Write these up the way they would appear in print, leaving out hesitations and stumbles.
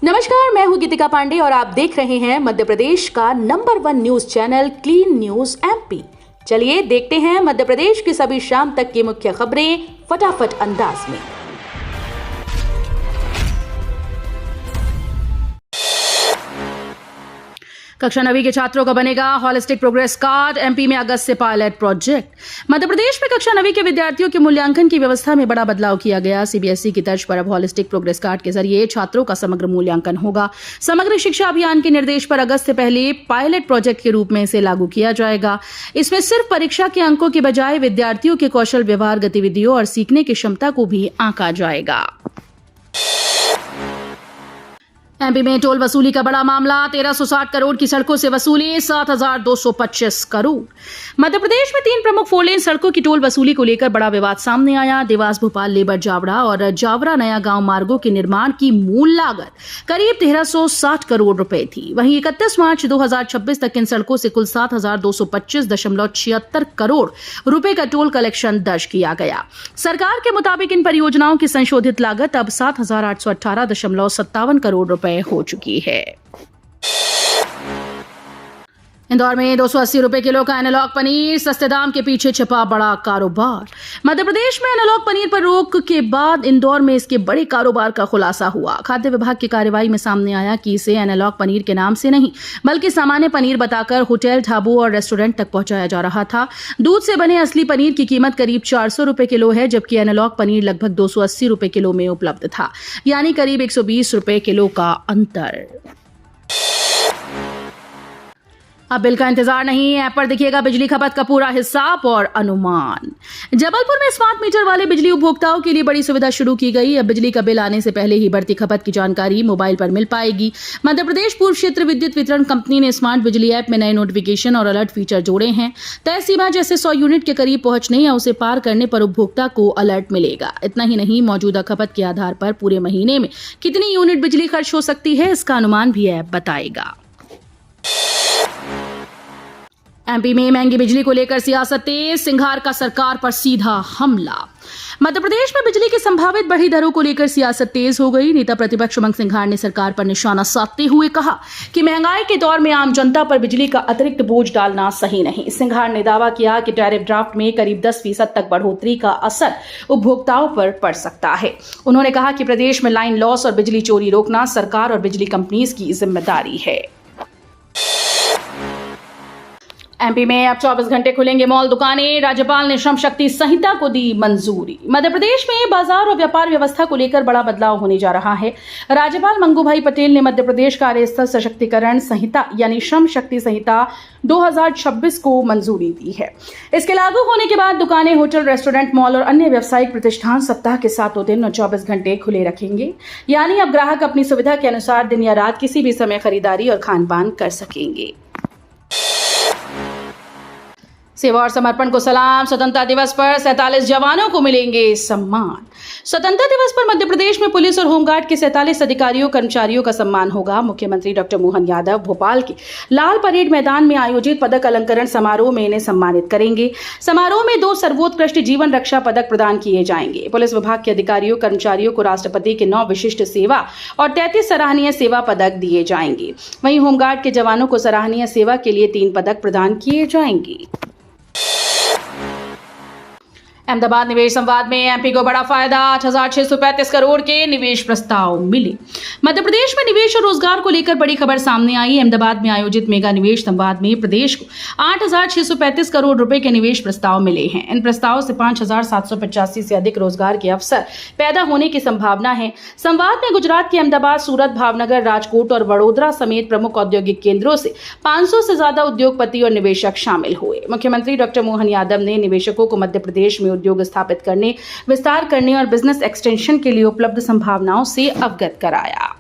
नमस्कार, मैं हूं गीतिका पांडे और आप देख रहे हैं मध्य प्रदेश का number 1 news channel clean news MP. चलिए देखते हैं मध्य प्रदेश की सभी शाम तक की मुख्य खबरें फटाफट अंदाज में। कक्षा 9वीं के छात्रों का बनेगा हॉलिस्टिक प्रोग्रेस कार्ड। एमपी में अगस्त से पायलट प्रोजेक्ट। मध्य प्रदेश में कक्षा 9वीं के विद्यार्थियों के मूल्यांकन की व्यवस्था में बड़ा बदलाव किया गया। सीबीएसई की तर्ज पर अब हॉलिस्टिक प्रोग्रेस कार्ड के जरिए छात्रों का समग्र मूल्यांकन होगा। समग्र शिक्षा अभियान के निर्देश पर अगस्त से पहले पायलट प्रोजेक्ट के रूप में इसे लागू किया जाएगा। इसमें सिर्फ परीक्षा के अंकों के बजाय विद्यार्थियों के कौशल, व्यवहार, गतिविधियों और सीखने की क्षमता को भी आंका जाएगा। एमपी में टोल वसूली का बड़ा मामला। 1360 करोड़ की सड़कों से वसूली 7225 करोड़। मध्य प्रदेश में 3 प्रमुख 4 लेन सड़कों की टोल वसूली को लेकर बड़ा विवाद सामने आया। देवास भोपाल लेबर जावड़ा और जावरा नया गांव मार्गों के निर्माण की मूल लागत करीब 1360 करोड़ रुपए थी। वहीं 31 मार्च 2026 तक इन सड़कों से कुल 7225.76 करोड़ रुपए का टोल कलेक्शन दर्ज किया गया। सरकार के मुताबिक इन परियोजनाओं की संशोधित लागत अब 7818.57 करोड़ रुपए हो चुकी है। इंदौर में 280 रुपए किलो का एनालॉग पनीर, सस्ते दाम के पीछे छिपा बड़ा कारोबार। मध्य प्रदेश में एनालॉग पनीर पर रोक के बाद इंदौर में इसके बड़े कारोबार का खुलासा हुआ। खाद्य विभाग की कार्रवाई में सामने आया कि इसे एनालॉग पनीर के नाम से नहीं बल्कि सामान्य पनीर बताकर होटल, ढाबों और रेस्टोरेंट तक पहुंचाया जा रहा था। दूध से बने असली पनीर की कीमत करीब 400 रुपए किलो है, जबकि एनालॉग पनीर लगभग 280 रुपए किलो में उपलब्ध था, यानी करीब 120 रुपए किलो का अंतर। अब बिल का इंतजार नहीं, ऐप पर दिखेगा बिजली खपत का पूरा हिसाब और अनुमान। जबलपुर में स्मार्ट मीटर वाले बिजली उपभोक्ताओं के लिए बड़ी सुविधा शुरू की गई। अब बिजली का बिल आने से पहले ही बढ़ती खपत की जानकारी मोबाइल पर मिल पाएगी। मध्य प्रदेश पूर्व क्षेत्र विद्युत वितरण कंपनी ने स्मार्ट बिजली ऐप में नए नोटिफिकेशन और अलर्ट फीचर जोड़े हैं। तय सीमा जैसे 100 यूनिट के करीब पहुंचने या उसे पार करने पर उपभोक्ता को अलर्ट मिलेगा। इतना ही नहीं, मौजूदा खपत के आधार पर पूरे महीने में कितनी यूनिट बिजली खर्च हो सकती है, इसका अनुमान भी ऐप बताएगा। एमपी में महंगी बिजली को लेकर सियासत तेज, सिंघार का सरकार पर सीधा हमला। मध्य प्रदेश में बिजली की संभावित बढ़ी दरों को लेकर सियासत तेज हो गई। नेता प्रतिपक्ष उमंग सिंघार ने सरकार पर निशाना साधते हुए कहा कि महंगाई के दौर में आम जनता पर बिजली का अतिरिक्त बोझ डालना सही नहीं। सिंघार ने दावा किया कि टैरिफ ड्राफ्ट में करीब 10% तक बढ़ोतरी का असर उपभोक्ताओं पर पड़ सकता है। उन्होंने कहा कि प्रदेश में लाइन लॉस और बिजली चोरी रोकना सरकार और बिजली कंपनीज की जिम्मेदारी है। एमपी में अब 24 घंटे खुलेंगे मॉल, दुकानें। राज्यपाल ने श्रम शक्ति संहिता को दी मंजूरी। मध्य प्रदेश में बाजार और व्यापार व्यवस्था को लेकर बड़ा बदलाव होने जा रहा है। राज्यपाल मंगू भाई पटेल ने मध्य प्रदेश कार्यस्थल सशक्तिकरण संहिता यानी श्रम शक्ति संहिता 2026 को मंजूरी दी है। इसके लागू होने के बाद दुकानें, होटल, रेस्टोरेंट, मॉल और अन्य व्यावसायिक प्रतिष्ठान सप्ताह के 7 दिन और 24 घंटे खुले रखेंगे। यानी अब ग्राहक अपनी सुविधा के अनुसार दिन या रात किसी भी समय खरीदारी और खान पान कर सकेंगे। सेवा और समर्पण को सलाम। स्वतंत्रता दिवस पर 47 जवानों को मिलेंगे सम्मान। स्वतंत्रता दिवस पर मध्य प्रदेश में पुलिस और होमगार्ड के 47 अधिकारियों, कर्मचारियों का सम्मान होगा। मुख्यमंत्री डॉक्टर मोहन यादव भोपाल के लाल परेड मैदान में आयोजित पदक अलंकरण समारोह में इन्हें सम्मानित करेंगे। समारोह में 2 सर्वोत्कृष्ट जीवन रक्षा पदक प्रदान किए जाएंगे। पुलिस विभाग के अधिकारियों, कर्मचारियों को राष्ट्रपति के 9 विशिष्ट सेवा और 33 सराहनीय सेवा पदक दिए जाएंगे। वहीं होमगार्ड के जवानों को सराहनीय सेवा के लिए 3 पदक प्रदान किए जाएंगे। अहमदाबाद निवेश संवाद में एमपी को बड़ा फायदा। 8635 करोड़ के निवेश प्रस्ताव मिले। मध्य प्रदेश में निवेश और रोजगार को लेकर बड़ी खबर सामने आई। अहमदाबाद में आयोजित मेगा निवेश संवाद में प्रदेश को 8635 करोड़ रुपए के निवेश प्रस्ताव मिले हैं। इन प्रस्तावों से 5785 से अधिक रोजगार के अवसर पैदा होने की संभावना है। संवाद में गुजरात के अहमदाबाद, सूरत, भावनगर, राजकोट और वडोदरा समेत प्रमुख औद्योगिक केंद्रों से 500 से ज्यादा उद्योगपति और निवेशक शामिल हुए। मुख्यमंत्री डॉक्टर मोहन यादव ने निवेशकों को मध्य प्रदेश में उद्योग स्थापित करने, विस्तार करने और बिजनेस एक्सटेंशन के लिए उपलब्ध संभावनाओं से अवगत कराया।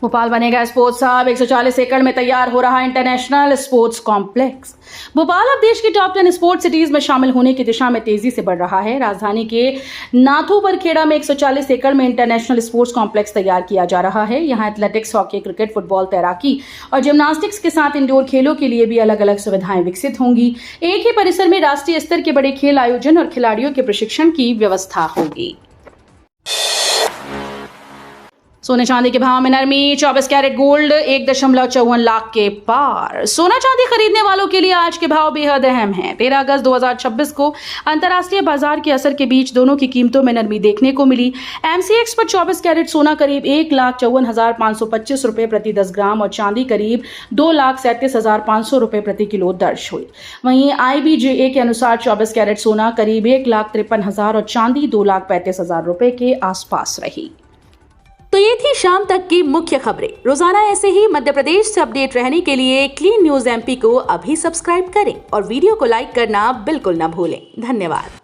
भोपाल बनेगा स्पोर्ट्स हब। 140 एकड़ में तैयार हो रहा इंटरनेशनल स्पोर्ट्स कॉम्प्लेक्स। भोपाल अब देश की टॉप 10 स्पोर्ट्स सिटीज में शामिल होने की दिशा में तेजी से बढ़ रहा है। राजधानी के नाथूबरखेड़ा में 140 एकड़ में इंटरनेशनल स्पोर्ट्स कॉम्प्लेक्स तैयार किया जा रहा है। यहाँ एथलेटिक्स, हॉकी, क्रिकेट, फुटबॉल, तैराकी और जिम्नास्टिक्स के साथ इंडोर खेलों के लिए भी अलग अलग सुविधाएं विकसित होंगी। एक ही परिसर में राष्ट्रीय स्तर के बड़े खेल आयोजन और खिलाड़ियों के प्रशिक्षण की व्यवस्था होगी। सोने चांदी के भाव में नरमी। 24 कैरेट गोल्ड 1.54 लाख के पार। सोना चांदी खरीदने वालों के लिए आज के भाव बेहद अहम हैं। 13 अगस्त 2026 को अंतर्राष्ट्रीय बाजार के असर के बीच दोनों की कीमतों में नरमी देखने को मिली। एमसीएक्स पर 24 कैरेट सोना करीब 1,54,525 रुपए प्रति 10 ग्राम और चांदी करीब 2,37,500 रुपए प्रति किलो दर्ज हुई। वहीं IBJA के अनुसार 24 कैरेट सोना करीब 1,53,000 और चांदी 2,35,000 रुपए के आसपास रही। तो ये थी शाम तक की मुख्य खबरें। रोजाना ऐसे ही मध्य प्रदेश से अपडेट रहने के लिए क्लीन न्यूज MP को अभी सब्सक्राइब करें और वीडियो को लाइक करना बिल्कुल न भूलें। धन्यवाद।